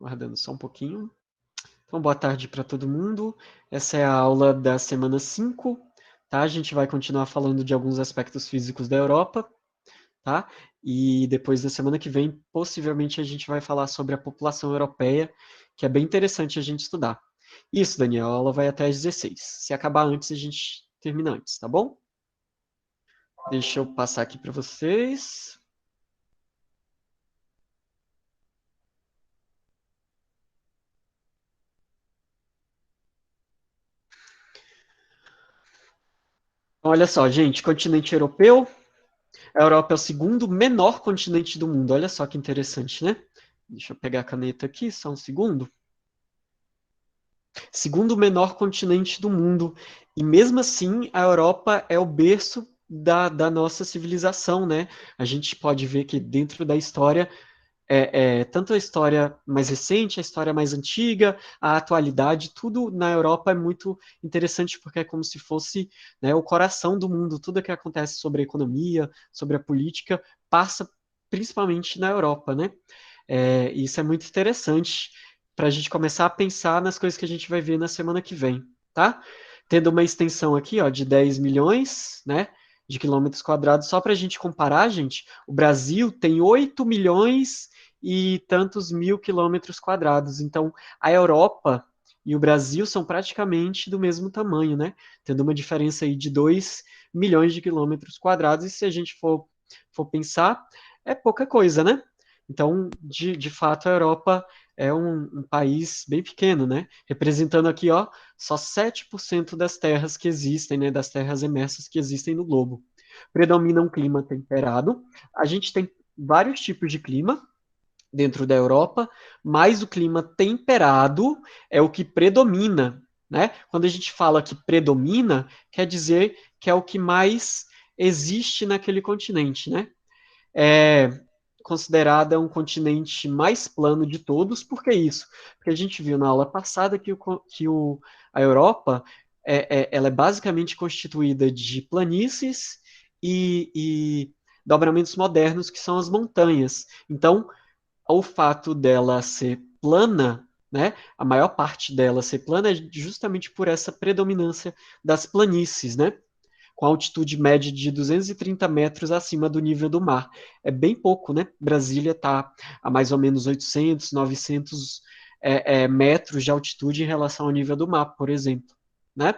Guardando só um pouquinho. Então, boa tarde para todo mundo. Essa é a aula da semana 5, tá? A gente vai continuar falando de alguns aspectos físicos da Europa, tá? E depois, na semana que vem, possivelmente a gente vai falar sobre a população europeia, que é bem interessante a gente estudar. Isso, Daniel, a aula vai até às 16. Se acabar antes, a gente termina antes, tá bom? Deixa eu passar aqui para vocês. Olha só, gente, continente europeu. A Europa é o segundo menor continente do mundo. Olha só que interessante, né? Deixa eu pegar a caneta aqui, só um segundo. Segundo menor continente do mundo. E mesmo assim, a Europa é o berço da nossa civilização, né? A gente pode ver que dentro da história tanto a história mais recente, a história mais antiga, a atualidade, tudo na Europa é muito interessante porque é como se fosse, né, o coração do mundo. Tudo que acontece sobre a economia, sobre a política, passa principalmente na Europa, né? Isso é muito interessante para a gente começar a pensar nas coisas que a gente vai ver na semana que vem, tá? Tendo uma extensão aqui, ó, de 10 milhões, né, de quilômetros quadrados, só para a gente comparar, gente, o Brasil tem 8 milhões e tantos mil quilômetros quadrados. Então, a Europa e o Brasil são praticamente do mesmo tamanho, né? Tendo uma diferença aí de 2 milhões de quilômetros quadrados, e se a gente for pensar, é pouca coisa, né? Então, de fato, a Europa é um país bem pequeno, né? Representando aqui, ó, só 7% das terras que existem, né? Das terras emersas que existem no globo. Predomina um clima temperado. A gente tem vários tipos de clima dentro da Europa, mas o clima temperado é o que predomina, né? Quando a gente fala que predomina, quer dizer que é o que mais existe naquele continente, né? É considerada um continente mais plano de todos. Por que isso? Porque a gente viu na aula passada a Europa ela é basicamente constituída de planícies e dobramentos modernos, que são as montanhas. Então, o fato dela ser plana, né, a maior parte dela ser plana é justamente por essa predominância das planícies, né? Com altitude média de 230 metros acima do nível do mar. É bem pouco, né? Brasília está a mais ou menos 800, 900 metros de altitude em relação ao nível do mar, por exemplo, né?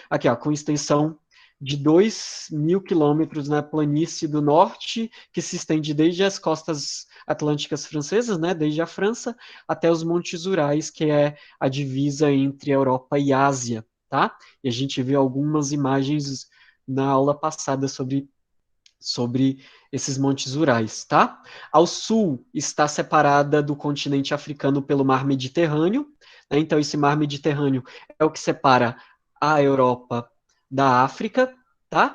Aqui, ó, com extensão de 2 mil quilômetros na planície do norte, que se estende desde as costas atlânticas francesas, né, desde a França, até os Montes Urais, que é a divisa entre a Europa e a Ásia, tá? E a gente viu algumas imagens na aula passada sobre esses montes Urais, tá? Ao sul está separada do continente africano pelo Mar Mediterrâneo, né? Então esse Mar Mediterrâneo é o que separa a Europa da África, tá?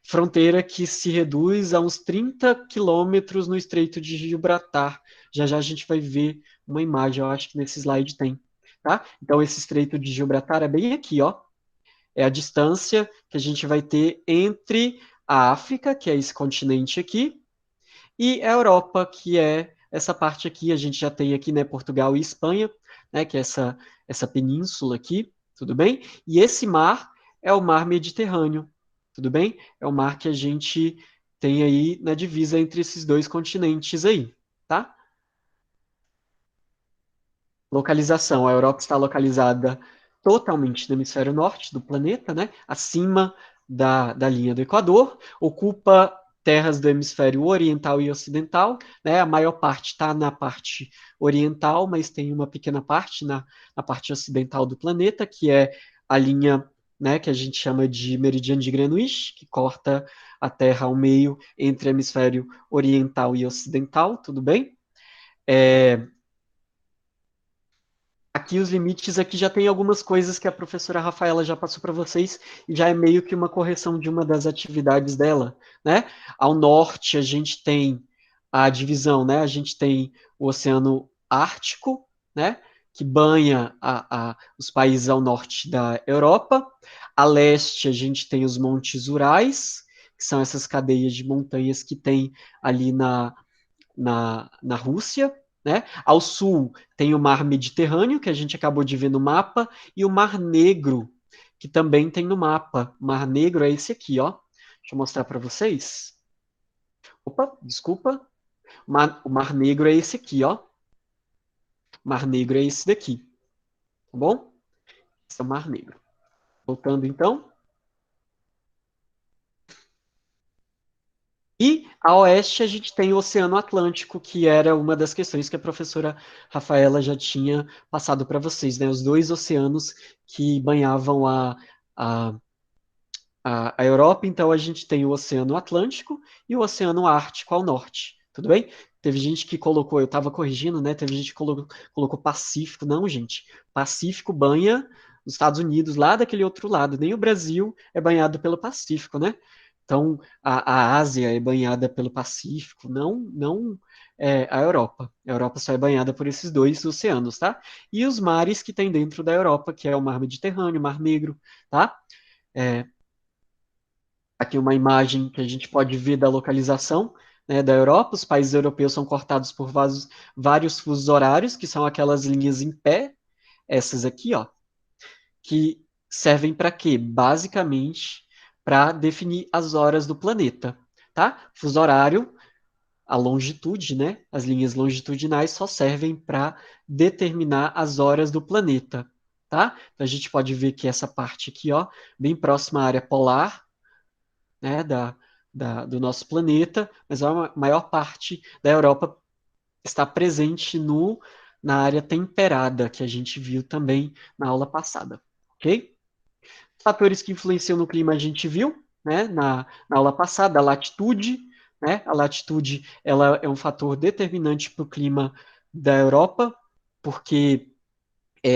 Fronteira que se reduz a uns 30 quilômetros no Estreito de Gibraltar. Já já a gente vai ver uma imagem, eu acho que nesse slide tem, tá? Então esse Estreito de Gibraltar é bem aqui, ó. É a distância que a gente vai ter entre a África, que é esse continente aqui, e a Europa, que é essa parte aqui. A gente já tem aqui, né, Portugal e Espanha, né, que é essa península aqui, tudo bem? E esse mar é o mar Mediterrâneo, tudo bem? É o mar que a gente tem aí na divisa entre esses dois continentes aí, tá? Localização. A Europa está localizada totalmente no hemisfério norte do planeta, né? Acima da linha do Equador, ocupa terras do hemisfério oriental e ocidental, né? A maior parte está na parte oriental, mas tem uma pequena parte na parte ocidental do planeta, que é a linha, né, que a gente chama de meridiano de Greenwich, que corta a Terra ao meio entre hemisfério oriental e ocidental, tudo bem? Aqui os limites, aqui já tem algumas coisas que a professora Rafaela já passou para vocês, e já é meio que uma correção de uma das atividades dela, né? Ao norte a gente tem a divisão, né? A gente tem o Oceano Ártico, né? Que banha os países ao norte da Europa. A leste a gente tem os Montes Urais, que são essas cadeias de montanhas que tem ali na Rússia, né? Ao sul tem o Mar Mediterrâneo, que a gente acabou de ver no mapa, e o Mar Negro, que também tem no mapa. O Mar Negro é esse aqui, ó. Deixa eu mostrar para vocês. Opa, desculpa. O Mar Negro é esse aqui, ó. O Mar Negro é esse daqui, tá bom? Esse é o Mar Negro. Voltando então. E a oeste a gente tem o Oceano Atlântico, que era uma das questões que a professora Rafaela já tinha passado para vocês, né? Os dois oceanos que banhavam a, a Europa. Então a gente tem o Oceano Atlântico e o Oceano Ártico ao norte. Tudo bem? Teve gente que colocou, eu estava corrigindo, né? Teve gente que colocou Pacífico. Não, gente. Pacífico banha os Estados Unidos lá daquele outro lado. Nem o Brasil é banhado pelo Pacífico, né? Então, a Ásia é banhada pelo Pacífico, não a Europa. A Europa só é banhada por esses dois oceanos, tá? E os mares que tem dentro da Europa, que é o Mar Mediterrâneo, o Mar Negro, tá? É, aqui uma imagem que a gente pode ver da localização, né, da Europa. Os países europeus são cortados por vários fusos horários, que são aquelas linhas em pé, essas aqui, ó, que servem para quê? Basicamente para definir as horas do planeta, tá? Fuso horário, a longitude, né? As linhas longitudinais só servem para determinar as horas do planeta, tá? Então a gente pode ver que essa parte aqui, ó, bem próxima à área polar, né, do nosso planeta, mas a maior parte da Europa está presente na área temperada, que a gente viu também na aula passada, ok? Fatores que influenciam no clima a gente viu, né, na aula passada, a latitude, né, a latitude ela é um fator determinante para o clima da Europa, porque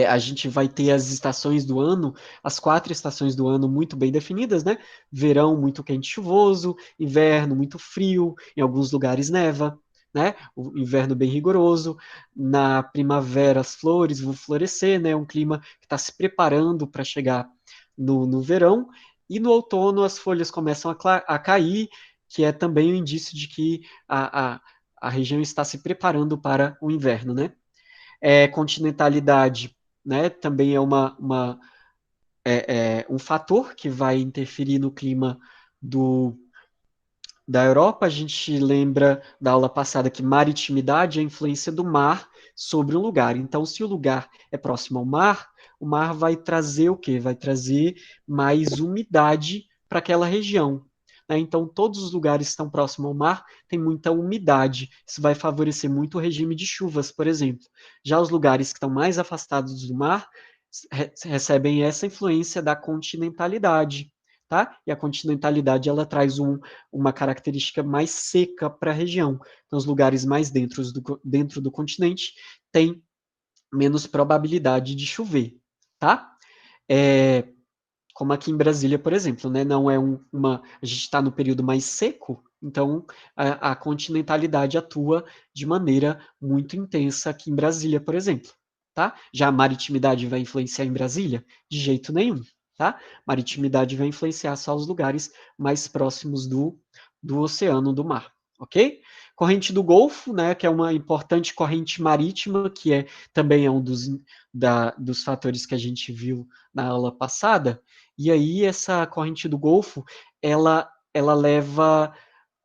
a gente vai ter as estações do ano, as 4 estações do ano muito bem definidas, né? Verão muito quente e chuvoso, inverno muito frio, em alguns lugares neva, né? O inverno bem rigoroso. Na primavera as flores vão florescer, né? Um clima que está se preparando para chegar no verão. E no outono as folhas começam a cair, que é também um indício de que a região está se preparando para o inverno, né? Continentalidade, né, também é um fator que vai interferir no clima do, da Europa. A gente lembra da aula passada que maritimidade é a influência do mar sobre um lugar. Então, se o lugar é próximo ao mar, o mar vai trazer o quê? Vai trazer mais umidade para aquela região. Né? Então, todos os lugares que estão próximos ao mar têm muita umidade. Isso vai favorecer muito o regime de chuvas, por exemplo. Já os lugares que estão mais afastados do mar recebem essa influência da continentalidade. Tá? E a continentalidade ela traz uma característica mais seca para a região. Então, os lugares mais dentro do continente têm menos probabilidade de chover, tá? Como aqui em Brasília, por exemplo, né? Não é a gente está no período mais seco, então a continentalidade atua de maneira muito intensa aqui em Brasília, por exemplo, tá? Já a maritimidade vai influenciar em Brasília? De jeito nenhum, tá? Maritimidade vai influenciar só os lugares mais próximos do oceano, do mar, ok? Corrente do Golfo, né, que é uma importante corrente marítima, que também é um dos fatores que a gente viu na aula passada. E aí essa corrente do Golfo, ela leva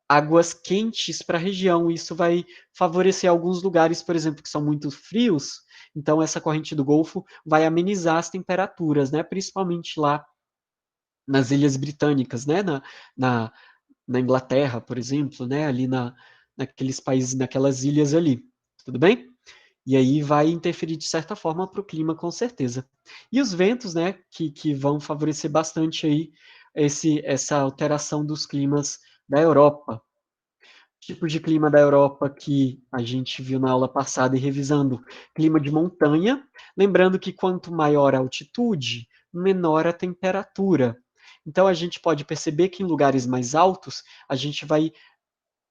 águas quentes para a região. Isso vai favorecer alguns lugares, por exemplo, que são muito frios. Então essa corrente do Golfo vai amenizar as temperaturas, né? Principalmente lá nas Ilhas Britânicas, né? Na, na Inglaterra, por exemplo, né? Ali naqueles países, naquelas ilhas ali. Tudo bem? E aí vai interferir de certa forma para o clima, com certeza. E os ventos, né, que vão favorecer bastante aí essa alteração dos climas da Europa. Tipo de clima da Europa que a gente viu na aula passada e revisando, clima de montanha, lembrando que quanto maior a altitude, menor a temperatura. Então a gente pode perceber que em lugares mais altos a gente vai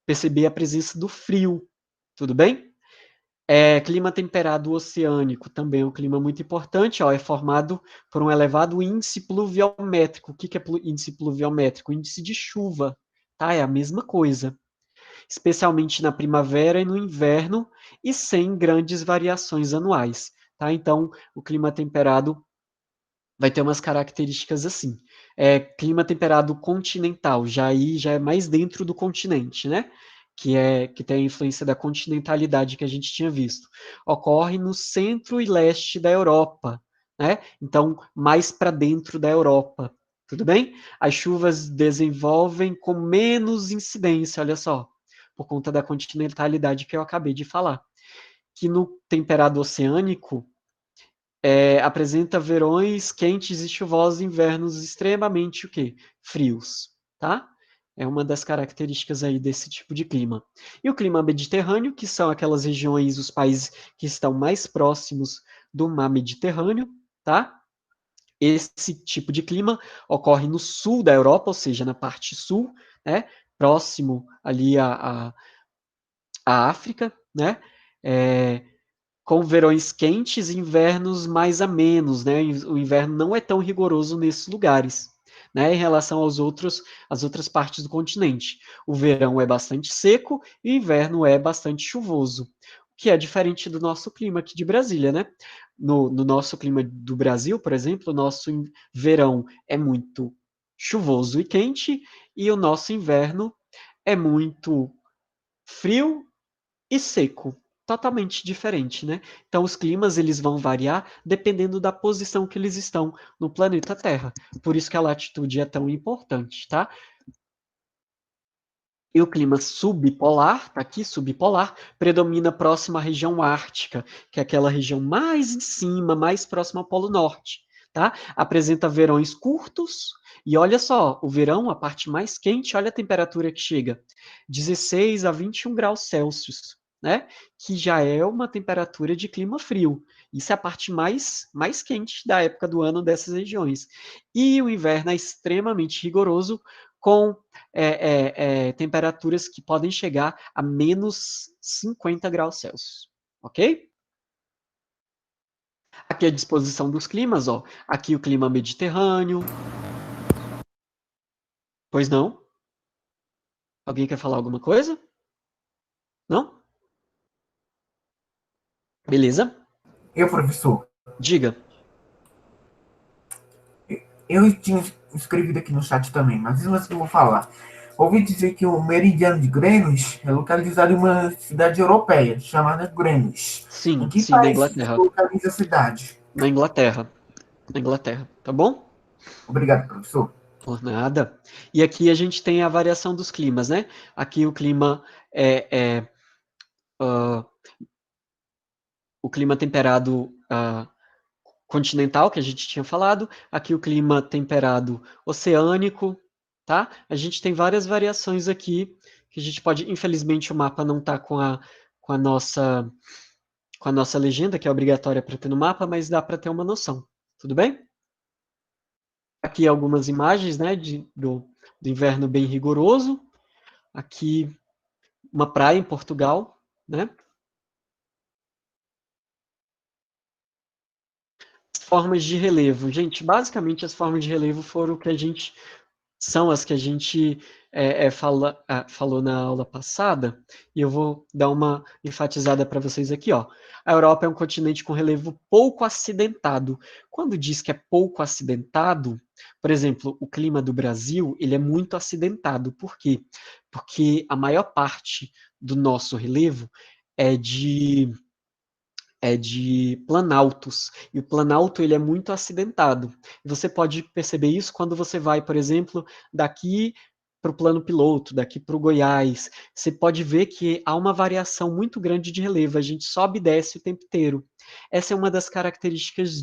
perceber a presença do frio, tudo bem? Clima temperado oceânico também é um clima muito importante, ó, é formado por um elevado índice pluviométrico. O que é índice pluviométrico? Índice de chuva, tá? É a mesma coisa. especialmente na primavera e no inverno, e sem grandes variações anuais, tá? Então, o clima temperado vai ter umas características assim. Clima temperado continental, já é mais dentro do continente, né? Que tem a influência da continentalidade que a gente tinha visto. Ocorre no centro e leste da Europa, né? Então, mais para dentro da Europa, tudo bem? As chuvas desenvolvem com menos incidência, olha só, por conta da continentalidade que eu acabei de falar. Que no temperado oceânico, apresenta verões quentes e chuvosos, invernos extremamente o quê? Frios, tá? É uma das características aí desse tipo de clima. E o clima mediterrâneo, que são aquelas regiões, os países que estão mais próximos do mar Mediterrâneo, tá? Esse tipo de clima ocorre no sul da Europa, ou seja, na parte sul, né? Próximo ali à África, né? É, com verões quentes e invernos mais amenos, né? O inverno não é tão rigoroso nesses lugares, né? Em relação às outras partes do continente. O verão é bastante seco e o inverno é bastante chuvoso, o que é diferente do nosso clima aqui de Brasília, né? No nosso clima do Brasil, por exemplo, o nosso verão é muito chuvoso e quente, e o nosso inverno é muito frio e seco, totalmente diferente, né? Então os climas eles vão variar dependendo da posição que eles estão no planeta Terra. Por isso que a latitude é tão importante, tá? E o clima subpolar, tá aqui, subpolar, predomina próximo à região ártica, que é aquela região mais em cima, mais próxima ao Polo Norte, tá? Apresenta verões curtos, e olha só, o verão, a parte mais quente, olha a temperatura que chega, 16 a 21 graus Celsius, né? Que já é uma temperatura de clima frio. Isso é a parte mais quente da época do ano dessas regiões. E o inverno é extremamente rigoroso, com temperaturas que podem chegar a menos 50 graus Celsius, ok? Aqui a disposição dos climas, ó. Aqui o clima mediterrâneo. Pois não? Alguém quer falar alguma coisa? Não? Beleza? Eu, professor, Diga. eu tinha escrevido aqui no chat também, mas mesmo assim eu vou falar. Ouvi dizer que o meridiano de Greenwich é localizado em uma cidade europeia chamada Greenwich. Em Sim, que sim, na país se Inglaterra. localiza a cidade? Na Inglaterra. Na Inglaterra, tá bom? Obrigado, professor. Por nada. E aqui a gente tem a variação dos climas, né? Aqui é, é uh, o clima temperado continental, que a gente tinha falado, aqui o clima temperado oceânico, tá? A gente tem várias variações aqui, que a gente pode, infelizmente o mapa não está com a nossa com a nossa legenda, que é obrigatória para ter no mapa, mas dá para ter uma noção, tudo bem? Aqui algumas imagens, né, do inverno bem rigoroso, aqui uma praia em Portugal, né? Formas de relevo. Gente, basicamente as formas de relevo foram o que a gente são as que a gente falou na aula passada, e eu vou dar uma enfatizada para vocês aqui, ó. A Europa é um continente com relevo pouco acidentado. Quando diz que é pouco acidentado, por exemplo, o clima do Brasil, ele é muito acidentado. Por quê? Porque a maior parte do nosso relevo é de planaltos, e o planalto ele é muito acidentado. Você pode perceber isso quando você vai, por exemplo, daqui para o plano piloto, daqui para o Goiás, você pode ver que há uma variação muito grande de relevo, a gente sobe e desce o tempo inteiro. Essa é uma das características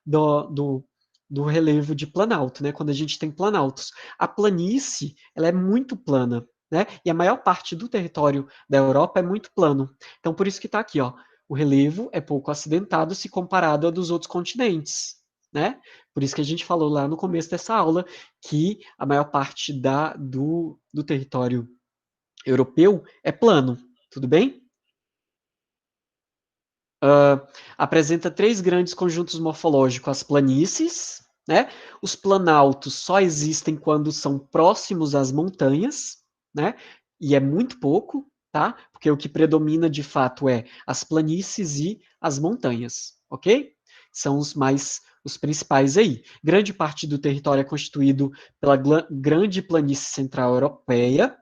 do, do, do relevo de planalto, né? Quando a gente tem planaltos. A planície, ela é muito plana, né? E a maior parte do território da Europa é muito plano. Então, por isso que está aqui, ó, o relevo é pouco acidentado se comparado a dos outros continentes, né? Por isso que a gente falou lá no começo dessa aula que a maior parte do território europeu é plano, tudo bem? Apresenta três grandes conjuntos morfológicos: as planícies, né? Os planaltos só existem quando são próximos às montanhas, né? e é muito pouco, tá? Porque o que predomina de fato é as planícies e as montanhas, ok? São os principais aí. Grande parte do território é constituído pela grande planície central europeia,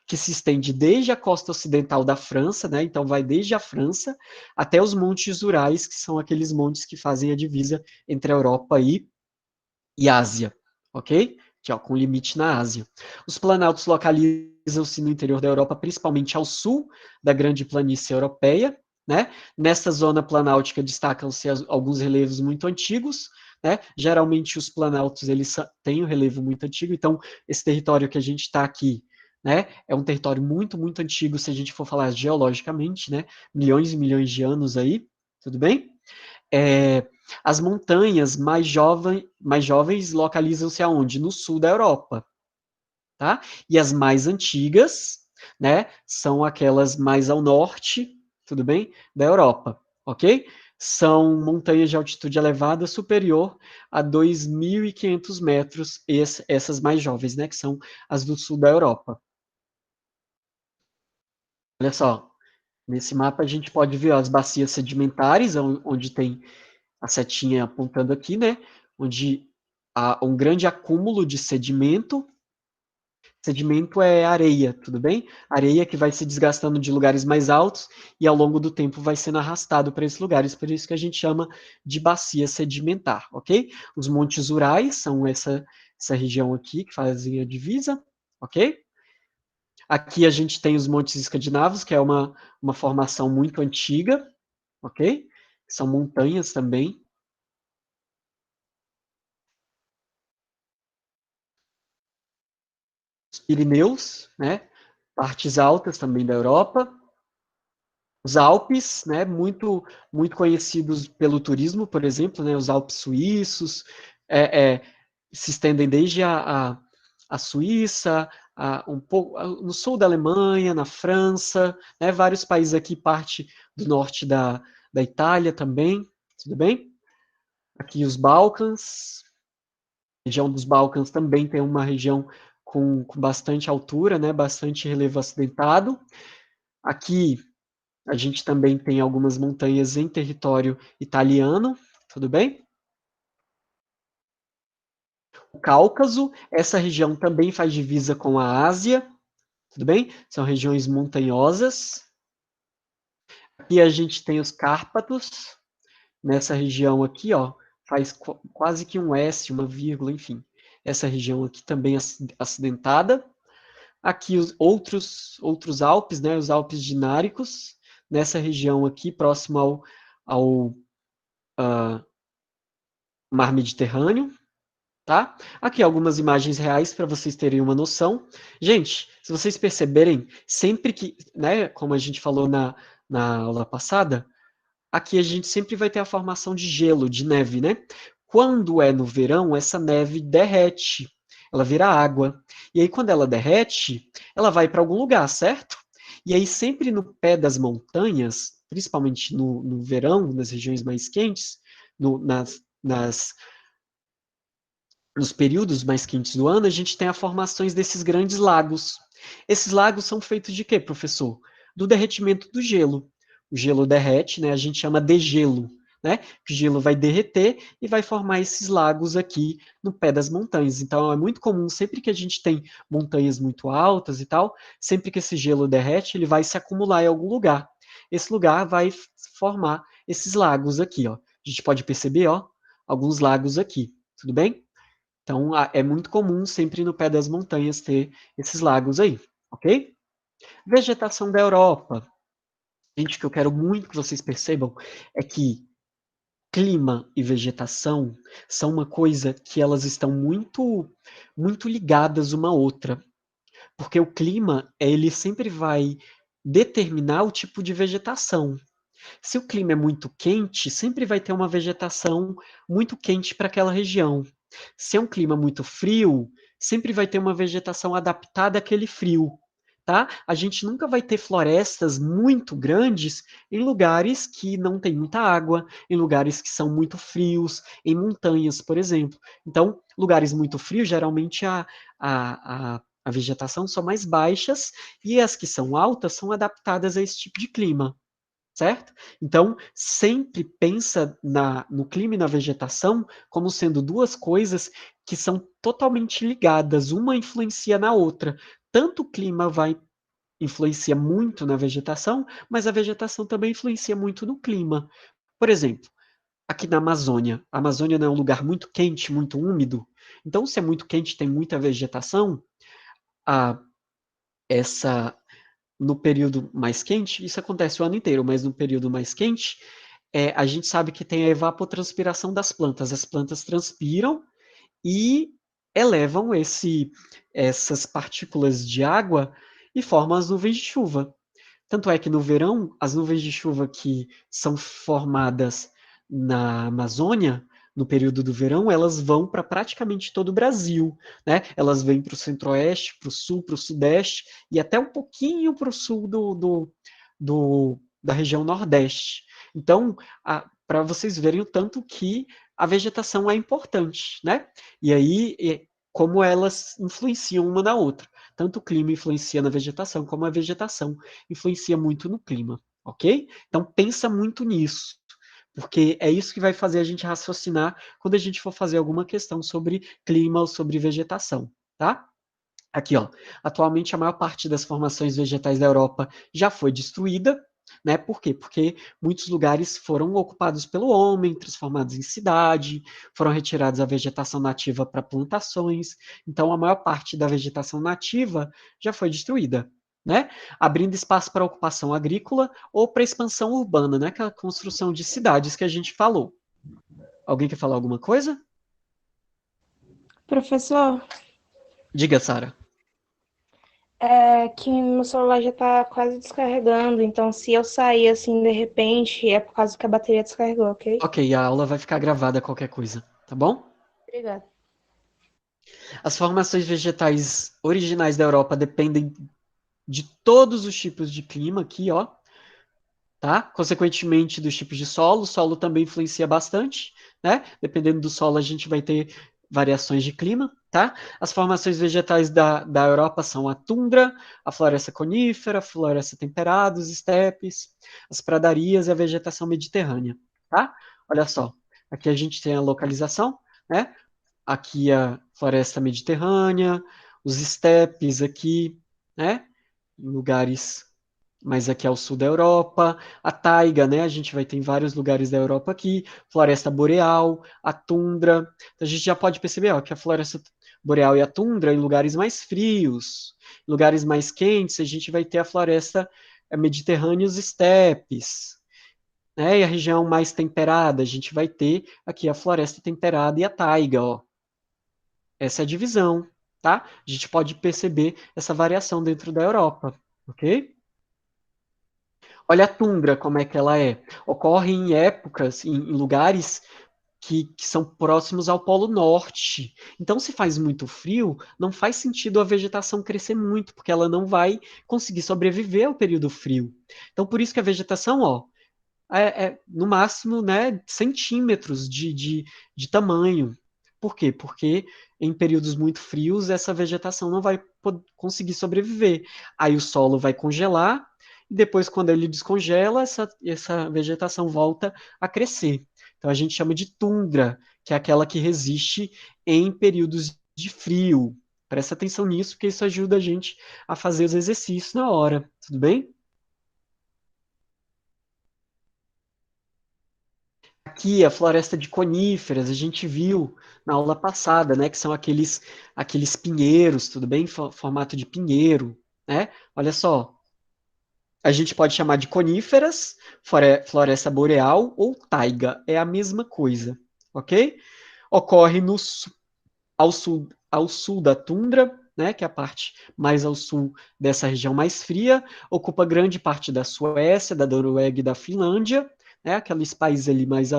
que se estende desde a costa ocidental da França, né? Então vai desde a França até os Montes Urais, que são aqueles montes que fazem a divisa entre a Europa e Ásia, ok? Que, ó, com limite na Ásia. Os planaltos localizam-se no interior da Europa, principalmente ao sul da grande planície europeia, né? Nessa zona planáltica destacam-se alguns relevos muito antigos, né? Geralmente os planaltos eles têm um relevo muito antigo, então esse território que a gente está aqui, né, é um território muito, muito antigo, se a gente for falar geologicamente, né? Milhões e milhões de anos aí, tudo bem? É, as montanhas mais jovens localizam-se aonde? No sul da Europa, tá? E as mais antigas, né, são aquelas mais ao norte, tudo bem? Da Europa, ok? São montanhas de altitude elevada superior a 2.500 metros, essas mais jovens, né, que são as do sul da Europa. Olha só, nesse mapa a gente pode ver ó, as bacias sedimentares, onde tem a setinha apontando aqui, né? Onde há um grande acúmulo de sedimento. Sedimento é areia, tudo bem? Areia que vai se desgastando de lugares mais altos e ao longo do tempo vai sendo arrastado para esses lugares, por isso que a gente chama de bacia sedimentar, ok? Os Montes Urais são essa região aqui que fazem a divisa, ok? Aqui a gente tem os Montes Escandinavos, que é uma formação muito antiga, ok? São montanhas também. Os Pirineus, né? Partes altas também da Europa. Os Alpes, né? Muito conhecidos pelo turismo, por exemplo, né? Os Alpes suíços se estendem desde a Suíça, um pouco no sul da Alemanha, na França, né? Vários países aqui, parte do norte da Itália também, tudo bem? Aqui os Balcãs, a região dos Balcãs também tem uma região com bastante altura, né? Bastante relevo acidentado. Aqui a gente também tem algumas montanhas em território italiano, tudo bem? O Cáucaso, essa região também faz divisa com a Ásia, tudo bem? São regiões montanhosas. Aqui a gente tem os Cárpatos, nessa região aqui, ó, faz quase que um S, uma vírgula, enfim. Essa região aqui também acidentada. Aqui os outros Alpes, né, os Alpes Dináricos, nessa região aqui, próximo ao Mar Mediterrâneo, tá? Aqui algumas imagens reais para vocês terem uma noção. Gente, se vocês perceberem, sempre que, né, como a gente falou na aula passada, aqui a gente sempre vai ter a formação de gelo, de neve, né? Quando é no verão, essa neve derrete, ela vira água. E aí, quando ela derrete, ela vai para algum lugar, certo? E aí, sempre no pé das montanhas, principalmente no verão, nas regiões mais quentes, nos períodos mais quentes do ano, a gente tem as formações desses grandes lagos. Esses lagos são feitos de quê, professor? Do derretimento do gelo. O gelo derrete, né? A gente chama de gelo, né? O gelo vai derreter e vai formar esses lagos aqui no pé das montanhas. Então é muito comum, sempre que a gente tem montanhas muito altas e tal, sempre que esse gelo derrete, ele vai se acumular em algum lugar. Esse lugar vai formar esses lagos aqui, ó. A gente pode perceber, ó, alguns lagos aqui. Tudo bem? Então, é muito comum sempre no pé das montanhas ter esses lagos aí, ok? Vegetação da Europa. Gente, o que eu quero muito que vocês percebam é que clima e vegetação são uma coisa que elas estão muito ligadas uma à outra, porque o clima, ele sempre vai determinar o tipo de vegetação. Se o clima é muito quente, sempre vai ter uma vegetação muito quente para aquela região. Se é um clima muito frio, sempre vai ter uma vegetação adaptada àquele frio, tá? A gente nunca vai ter florestas muito grandes em lugares que não tem muita água, em lugares que são muito frios, em montanhas, por exemplo. Então, lugares muito frios, geralmente a a vegetação são mais baixas e as que são altas são adaptadas a esse tipo de clima, certo? Então, sempre pensa no clima e na vegetação como sendo duas coisas que são totalmente ligadas, uma influencia na outra. Tanto o clima influencia muito na vegetação, mas a vegetação também influencia muito no clima. Por exemplo, aqui na Amazônia, a Amazônia não é um lugar muito quente, muito úmido. Então, se é muito quente, tem muita vegetação, a, essa no período mais quente, isso acontece o ano inteiro, mas no período mais quente, a gente sabe que tem a evapotranspiração das plantas. As plantas transpiram e elevam essas partículas de água e formam as nuvens de chuva. Tanto é que no verão, as nuvens de chuva que são formadas na Amazônia, no período do verão, elas vão para praticamente todo o Brasil, né? Elas vêm para o centro-oeste, para o sul, para o sudeste e até um pouquinho para o sul da região nordeste. Então, para vocês verem o tanto que a vegetação é importante, né? E aí, como elas influenciam uma na outra. Tanto o clima influencia na vegetação, como a vegetação influencia muito no clima, ok? Então pensa muito nisso, porque é isso que vai fazer a gente raciocinar quando a gente for fazer alguma questão sobre clima ou sobre vegetação, tá? Aqui, ó. Atualmente, a maior parte das formações vegetais da Europa já foi destruída, né? Por quê? Porque muitos lugares foram ocupados pelo homem, transformados em cidade, foram retirados a vegetação nativa para plantações. Então, a maior parte da vegetação nativa já foi destruída, né? Abrindo espaço para ocupação agrícola ou para expansão urbana, né? Que é a construção de cidades que a gente falou. Alguém quer falar alguma coisa? Professor, Diga, Sara. é que meu celular já tá quase descarregando, então se eu sair assim de repente, é por causa que a bateria descarregou, ok? Ok, a aula vai ficar gravada qualquer coisa, tá bom? Obrigada. As formações vegetais originais da Europa dependem de todos os tipos de clima aqui, ó, tá? Consequentemente, dos tipos de solo, o solo também influencia bastante, né? Dependendo do solo, a gente vai ter variações de clima, tá? As formações vegetais da Europa são a tundra, a floresta conífera, a floresta temperada, os estepes, as pradarias e a vegetação mediterrânea, tá? Olha só, aqui a gente tem a localização, né? Aqui a floresta mediterrânea, os estepes aqui, né? Em lugares mais aqui ao sul da Europa, a taiga, né? A gente vai ter em vários lugares da Europa aqui, floresta boreal, a tundra. Então, a gente já pode perceber, ó, que a floresta boreal e a tundra em lugares mais frios, em lugares mais quentes, a gente vai ter a floresta mediterrânea e os estepes. Né? E a região mais temperada, a gente vai ter aqui a floresta temperada e a taiga, ó. Essa é a divisão, tá? A gente pode perceber essa variação dentro da Europa, ok? Olha a tundra, como é que ela é. Ocorre em épocas, em lugares que são próximos ao Polo Norte. Então, se faz muito frio, não faz sentido a vegetação crescer muito, porque ela não vai conseguir sobreviver ao período frio. Então, por isso que a vegetação, ó, no máximo, né, centímetros de tamanho. Por quê? Porque em períodos muito frios, essa vegetação não vai conseguir sobreviver. Aí o solo vai congelar, e depois, quando ele descongela, essa vegetação volta a crescer. Então a gente chama de tundra, que é aquela que resiste em períodos de frio. Presta atenção nisso, porque isso ajuda a gente a fazer os exercícios na hora. Tudo bem? Aqui, a floresta de coníferas, a gente viu na aula passada, né, que são aqueles pinheiros, tudo bem? Formato de pinheiro, né? Olha só, a gente pode chamar de coníferas, floresta boreal ou taiga, é a mesma coisa, ok? Ocorre ao sul da tundra, né, que é a parte mais ao sul dessa região mais fria, ocupa grande parte da Suécia, da Noruega e da Finlândia, né, aqueles países ali mais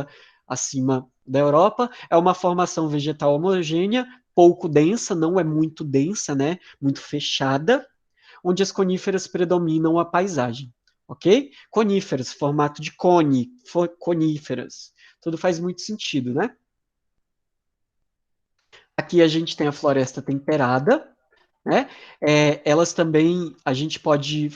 acima da Europa. É uma formação vegetal homogênea, pouco densa, não é muito densa, né, muito fechada, onde as coníferas predominam a paisagem, ok? Coníferas, formato de cone, coníferas, tudo faz muito sentido, né? Aqui a gente tem a floresta temperada, né? Elas também, a gente pode,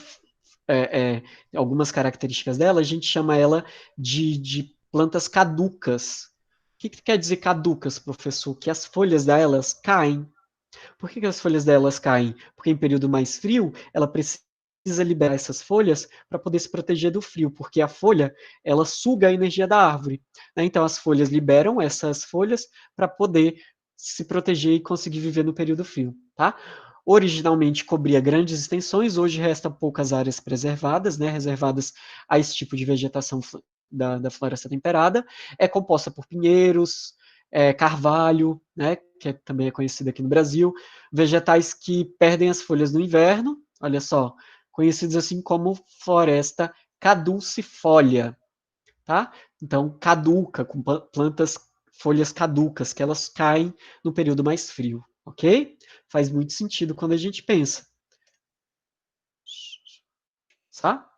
é, é, algumas características dela, a gente chama ela de plantas caducas. O que quer dizer caducas, professor? Que as folhas delas caem. Por que as folhas delas caem? Porque em período mais frio, ela precisa liberar essas folhas para poder se proteger do frio, porque a folha, ela suga a energia da árvore, né? Então as folhas liberam essas folhas para poder se proteger e conseguir viver no período frio, tá? Originalmente cobria grandes extensões, hoje resta poucas áreas preservadas, né, reservadas a esse tipo de vegetação da floresta temperada. É composta por pinheiros, carvalho, né, que também é conhecido aqui no Brasil, vegetais que perdem as folhas no inverno, olha só, conhecidos assim como floresta caducifólia, tá? Então, caduca, com plantas, folhas caducas, que elas caem no período mais frio, ok? Faz muito sentido quando a gente pensa, tá?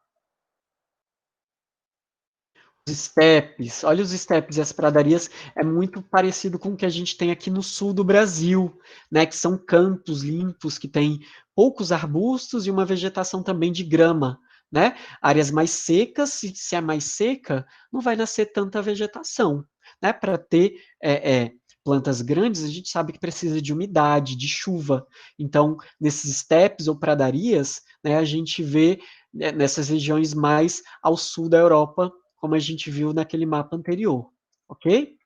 Os estepes, olha os estepes e as pradarias, é muito parecido com o que a gente tem aqui no sul do Brasil, né, que são campos limpos, que tem poucos arbustos e uma vegetação também de grama, né? Áreas mais secas, se é mais seca, não vai nascer tanta vegetação, né? Para ter plantas grandes, a gente sabe que precisa de umidade, de chuva. Então, nesses estepes ou pradarias, né, a gente vê nessas regiões mais ao sul da Europa, como a gente viu naquele mapa anterior, ok?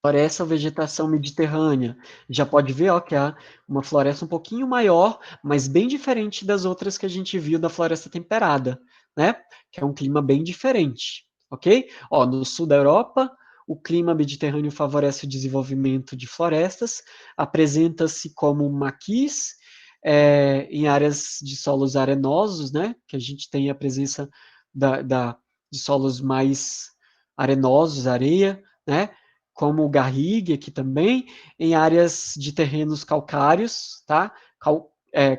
Floresta ou vegetação mediterrânea. Já pode ver, ó, que é uma floresta um pouquinho maior, mas bem diferente das outras que a gente viu da floresta temperada, né? Que é um clima bem diferente, ok? Ó, no sul da Europa, o clima mediterrâneo favorece o desenvolvimento de florestas, apresenta-se como maquis em áreas de solos arenosos, né? Que a gente tem a presença de solos mais arenosos, areia, né? Como o garrigue aqui também, em áreas de terrenos calcários, tá?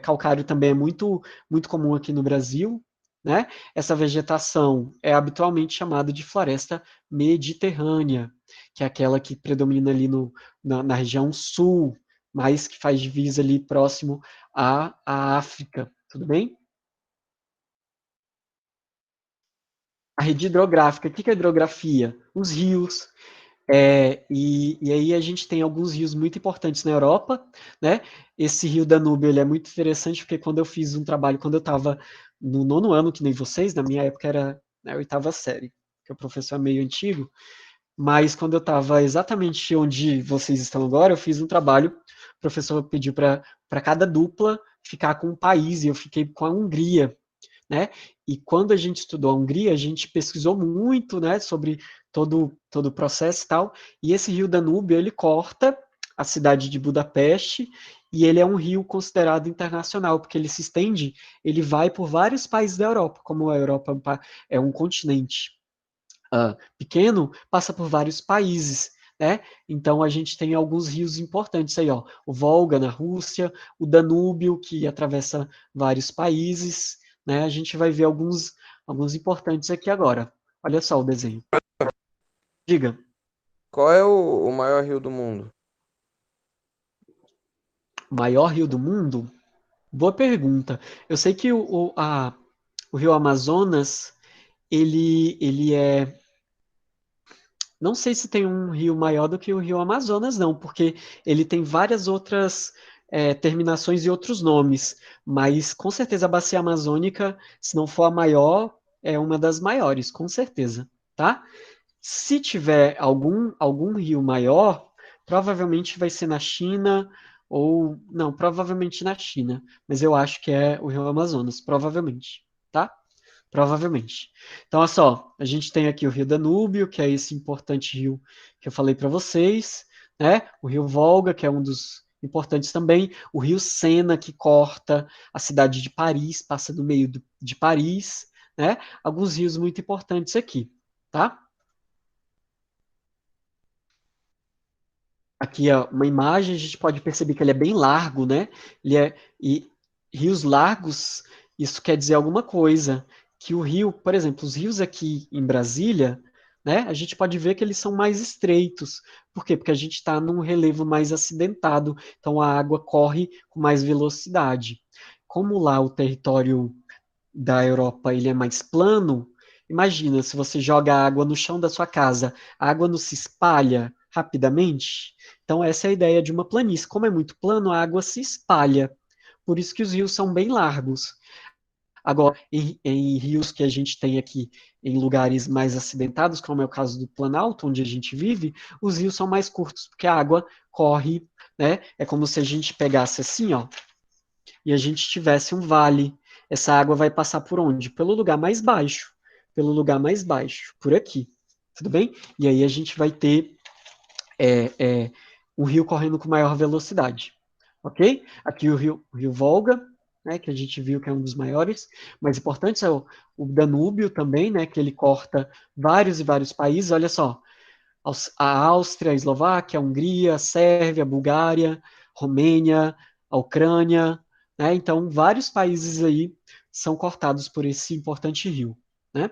Calcário também é muito comum aqui no Brasil, né? Essa vegetação é habitualmente chamada de floresta mediterrânea, que é aquela que predomina ali na região sul, mas que faz divisa ali próximo à África, tudo bem? A rede hidrográfica, o que é hidrografia? Os rios, e aí a gente tem alguns rios muito importantes na Europa, né? Esse rio Danúbio, ele é muito interessante porque quando eu fiz um trabalho, quando eu estava no nono ano, que nem vocês, na minha época era na oitava série, que o professor é meio antigo, mas quando eu estava exatamente onde vocês estão agora, eu fiz um trabalho, o professor pediu para cada dupla ficar com um país, e eu fiquei com a Hungria, né? E quando a gente estudou a Hungria, a gente pesquisou muito, né, sobre todo o processo e tal. E esse rio Danúbio, ele corta a cidade de Budapeste e ele é um rio considerado internacional, porque ele se estende, ele vai por vários países da Europa, como a Europa é um continente pequeno, passa por vários países, né? Então a gente tem alguns rios importantes aí, ó, o Volga na Rússia, o Danúbio que atravessa vários países, né? A gente vai ver alguns importantes aqui agora. Olha só o desenho. Diga, Qual é o maior rio do mundo? maior rio do mundo? Boa pergunta. Eu sei que o rio Amazonas, ele é. Não sei se tem um rio maior do que o rio Amazonas, não, porque ele tem várias outras terminações e outros nomes, mas com certeza a bacia amazônica, se não for a maior, é uma das maiores, com certeza, tá? Se tiver algum rio maior, provavelmente vai ser na China, ou, não, provavelmente na China, mas eu acho que é o rio Amazonas, provavelmente, tá? Provavelmente. Então, olha só, a gente tem aqui o Rio Danúbio, que é esse importante rio que eu falei para vocês, né? O Rio Volga, que é um dos importantes também, o Rio Sena, que corta a cidade de Paris, passa no meio de Paris, né? Alguns rios muito importantes aqui, tá? Aqui é uma imagem, a gente pode perceber que ele é bem largo, né? E rios largos, isso quer dizer alguma coisa. Que o rio, por exemplo, os rios aqui em Brasília, né? A gente pode ver que eles são mais estreitos. Por quê? Porque a gente está num relevo mais acidentado, então a água corre com mais velocidade. Como lá o território da Europa ele é mais plano, imagina se você joga água no chão da sua casa, a água não se espalha rapidamente? Então essa é a ideia de uma planície. Como é muito plano, a água se espalha. Por isso que os rios são bem largos. Agora, em rios que a gente tem aqui em lugares mais acidentados, como é o caso do Planalto, onde a gente vive, os rios são mais curtos, porque a água corre, né? É como se a gente pegasse assim, ó, e a gente tivesse um vale. Essa água vai passar por onde? Pelo lugar mais baixo. Pelo lugar mais baixo, por aqui. Tudo bem? E aí a gente vai ter um rio correndo com maior velocidade. Ok? Aqui o rio Volga, né, que a gente viu que é um dos maiores, mais importantes é o Danúbio também, né, que ele corta vários e vários países. Olha só, a Áustria, a Eslováquia, a Hungria, a Sérvia, a Bulgária, Romênia, a Ucrânia, né? Então, vários países aí são cortados por esse importante rio, né?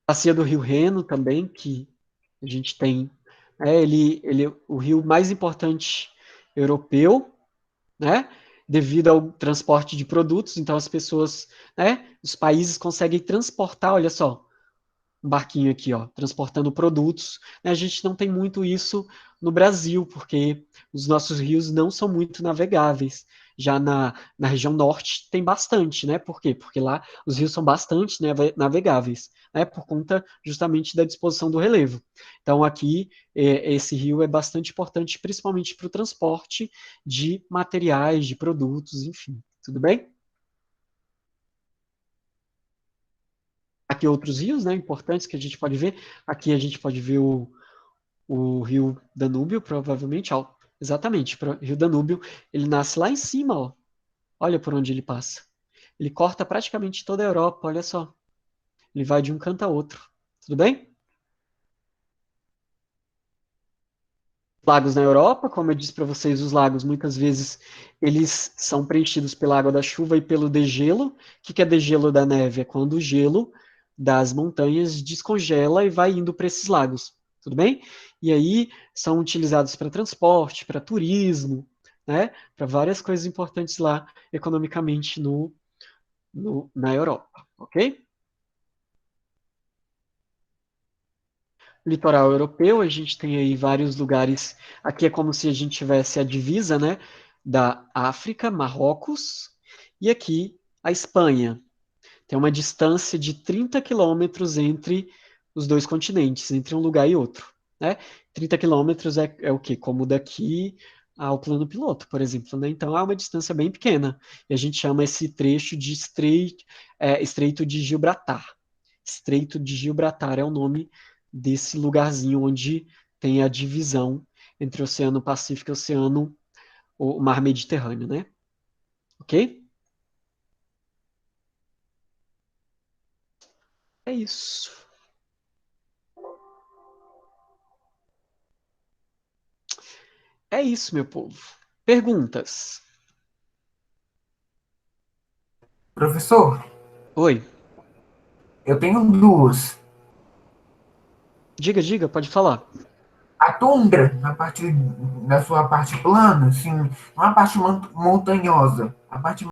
A bacia do Rio Reno também, que a gente tem, ele é o rio mais importante europeu, né? Devido ao transporte de produtos, então as pessoas, né? Os países conseguem transportar, olha só, um barquinho aqui, ó, transportando produtos. A gente não tem muito isso no Brasil, porque os nossos rios não são muito navegáveis. Já na região norte tem bastante, né? Por quê? Porque lá os rios são bastante, né, navegáveis, né? Por conta justamente da disposição do relevo. Então aqui esse rio é bastante importante, principalmente para o transporte de materiais, de produtos, enfim. Tudo bem? Aqui outros rios, né, importantes que a gente pode ver. Aqui a gente pode ver o rio Danúbio, provavelmente, ó, exatamente, o rio Danúbio, ele nasce lá em cima, ó, olha por onde ele passa. Ele corta praticamente toda a Europa, olha só. Ele vai de um canto a outro. Tudo bem? Lagos na Europa, como eu disse para vocês, os lagos muitas vezes eles são preenchidos pela água da chuva e pelo degelo. O que é degelo da neve? É quando o gelo das montanhas descongela e vai indo para esses lagos. Tudo bem? E aí são utilizados para transporte, para turismo, né? Para várias coisas importantes lá economicamente na Europa, ok? Litoral europeu, a gente tem aí vários lugares. Aqui é como se a gente tivesse a divisa, né, da África, Marrocos, e aqui a Espanha. Tem uma distância de 30 quilômetros entre os dois continentes, entre um lugar e outro, né? 30 quilômetros é o quê? Como daqui ao plano piloto, por exemplo, né? Então é uma distância bem pequena. E a gente chama esse trecho de Estreito de Gibraltar. Estreito de Gibraltar é o nome desse lugarzinho onde tem a divisão entre o Oceano Pacífico e o Mar Mediterrâneo, né? Ok? É isso. É isso, meu povo. Perguntas? Professor, Oi. eu tenho duas. Diga, diga, pode falar. A tundra, na sua parte plana, assim, não a parte montanhosa, a parte